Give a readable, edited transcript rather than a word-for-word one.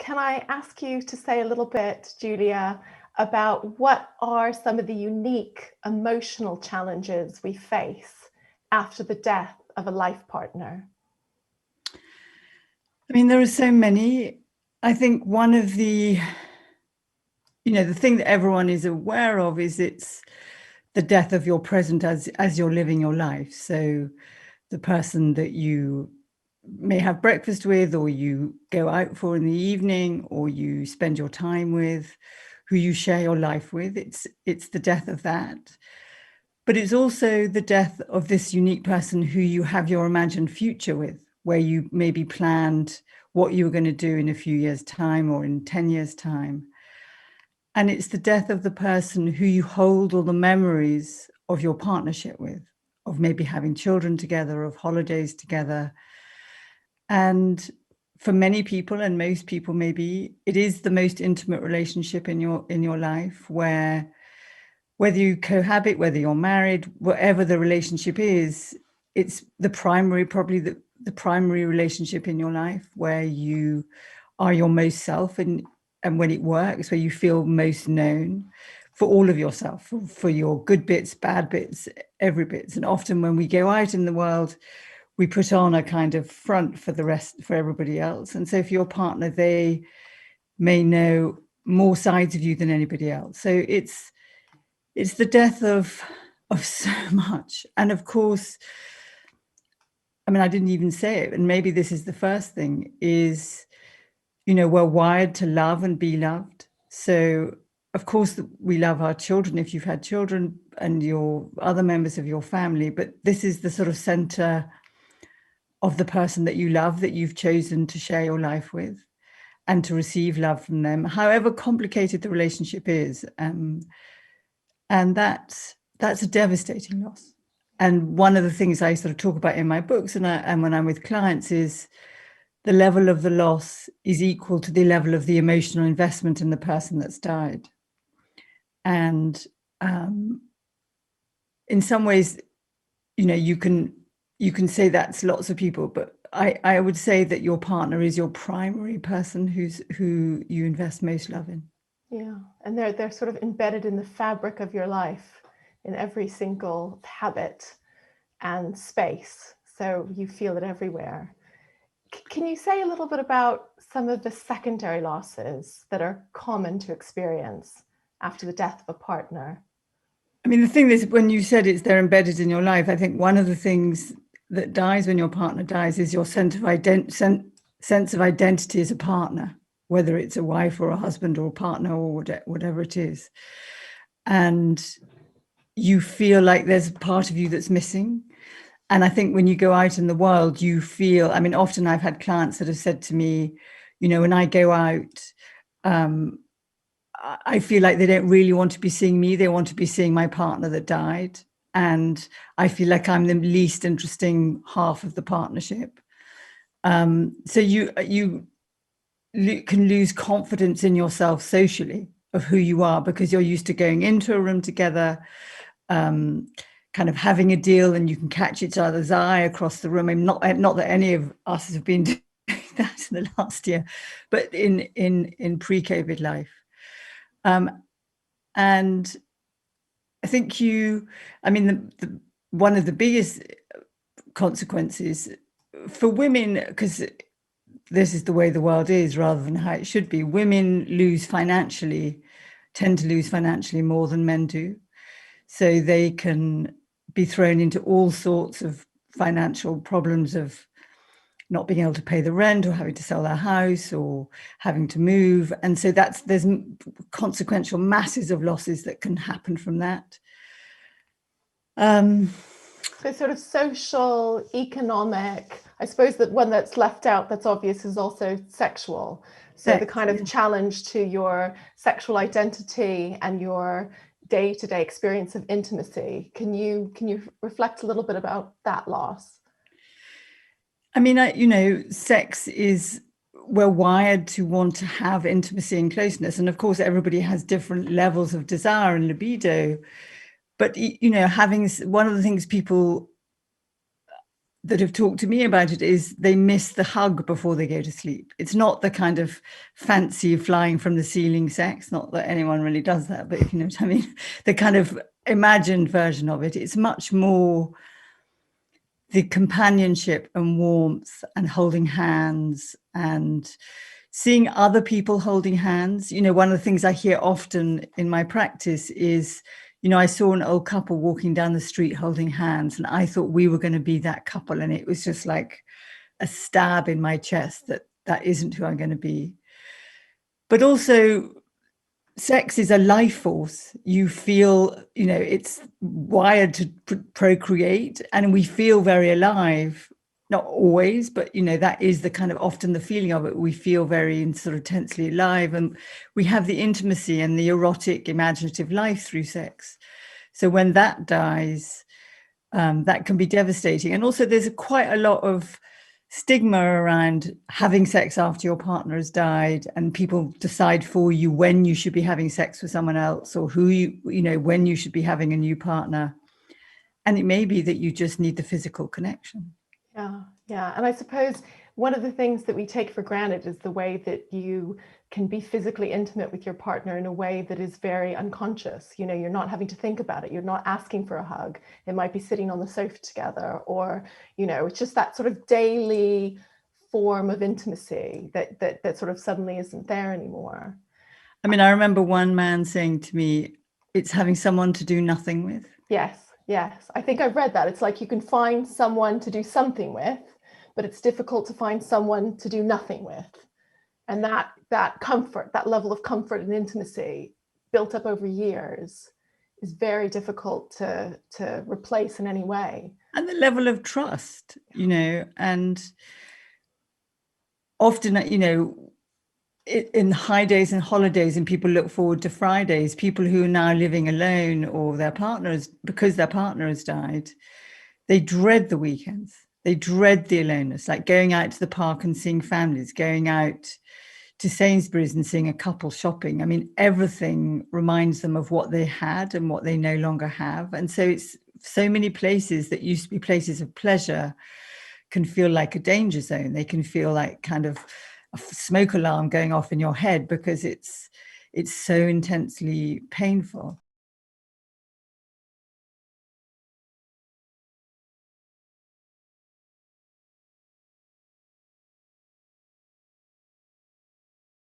can I ask you to say a little bit, Julia, about what are some of the unique emotional challenges we face after the death of a life partner? I mean, there are so many. I think one of the thing that everyone is aware of is it's the death of your present as you're living your life. So the person that you may have breakfast with, or you go out for in the evening, or you spend your time with, who you share your life with, it's the death of that. But it's also the death of this unique person who you have your imagined future with, where you maybe planned what you were going to do in a few years' time or in 10 years' time. And it's the death of the person who you hold all the memories of your partnership with, of maybe having children together, of holidays together. And for many people, and most people maybe, it is the most intimate relationship in your life, where whether you cohabit, whether you're married, whatever the relationship is, it's the primary, probably the primary relationship in your life, where you are your most self, and when it works, where you feel most known for all of yourself, for your good bits, bad bits, every bits. And often when we go out in the world, we put on a kind of front for the rest, for everybody else. And so for your partner, they may know more sides of you than anybody else. So it's the death of so much. And of course, I mean, I didn't even say it, and maybe this is the first thing, is, we're wired to love and be loved. So of course we love our children, if you've had children, and your other members of your family, but this is the sort of center of the person that you love, that you've chosen to share your life with and to receive love from them, however complicated the relationship is. And that's a devastating loss. And one of the things I sort of talk about in my books and when I'm with clients is the level of the loss is equal to the level of the emotional investment in the person that's died. And in some ways, you can say that's lots of people, but I would say that your partner is your primary person who you invest most love in. Yeah, and they're sort of embedded in the fabric of your life, in every single habit and space. So you feel it everywhere. Can you say a little bit about some of the secondary losses that are common to experience after the death of a partner? I mean, the thing is, when you said they're embedded in your life, I think one of the things that dies when your partner dies is your sense of identity as a partner, whether it's a wife or a husband or a partner or whatever it is. And you feel like there's a part of you that's missing. And I think when you go out in the world, you feel, I mean, often I've had clients that have said to me, when I go out, I feel like they don't really want to be seeing me. They want to be seeing my partner that died. And I feel like I'm the least interesting half of the partnership. So you can lose confidence in yourself socially of who you are, because you're used to going into a room together, kind of having a deal, and you can catch each other's eye across the room. I'm not that any of us have been doing that in the last year, but in pre-COVID life. And I think one of the biggest consequences for women, because this is the way the world is rather than how it should be, women tend to lose financially more than men do. So they can be thrown into all sorts of financial problems of not being able to pay the rent, or having to sell their house, or having to move. And so there's consequential masses of losses that can happen from that. So sort of social, economic, I suppose that one that's left out that's obvious is also sexual. So the kind of challenge to your sexual identity and your day-to-day experience of intimacy. Can you reflect a little bit about that loss? I mean, sex is, we're wired to want to have intimacy and closeness. And of course, everybody has different levels of desire and libido. But, having one of the things people that have talked to me about it is they miss the hug before they go to sleep. It's not the kind of fancy flying from the ceiling sex, not that anyone really does that, but if you know what I mean, the kind of imagined version of it. It's much more the companionship and warmth and holding hands and seeing other people holding hands. You know, one of the things I hear often in my practice is, you know, I saw an old couple walking down the street holding hands, and I thought we were going to be that couple. And it was just like a stab in my chest that that isn't who I'm going to be. But also, sex is a life force. You feel, you know, it's wired to procreate, and we feel very alive. Not always, but, you know, that is the kind of often the feeling of it. We feel very sort of intensely alive, and we have the intimacy and the erotic, imaginative life through sex. So when that dies, that can be devastating. And also there's quite a lot of stigma around having sex after your partner has died, and people decide for you when you should be having sex with someone else, or who you know, when you should be having a new partner. And it may be that you just need the physical connection. Yeah. And I suppose one of the things that we take for granted is the way that you can be physically intimate with your partner in a way that is very unconscious. You know, you're not having to think about it. You're not asking for a hug. It might be sitting on the sofa together, or, you know, it's just that sort of daily form of intimacy that sort of suddenly isn't there anymore. I mean, I remember one man saying to me, it's having someone to do nothing with. Yes. I think I've read that. It's like you can find someone to do something with, but it's difficult to find someone to do nothing with. And that comfort, that level of comfort and intimacy built up over years is very difficult to replace in any way. And the level of trust, you know, and often, you know, in high days and holidays, and people look forward to Fridays, people who are now living alone, or their partners, because their partner has died, they dread the weekends. They dread the aloneness, like going out to the park and seeing families, going out to Sainsbury's and seeing a couple shopping. I mean, everything reminds them of what they had and what they no longer have. And so it's so many places that used to be places of pleasure can feel like a danger zone. They can feel like kind of a smoke alarm going off in your head because it's so intensely painful.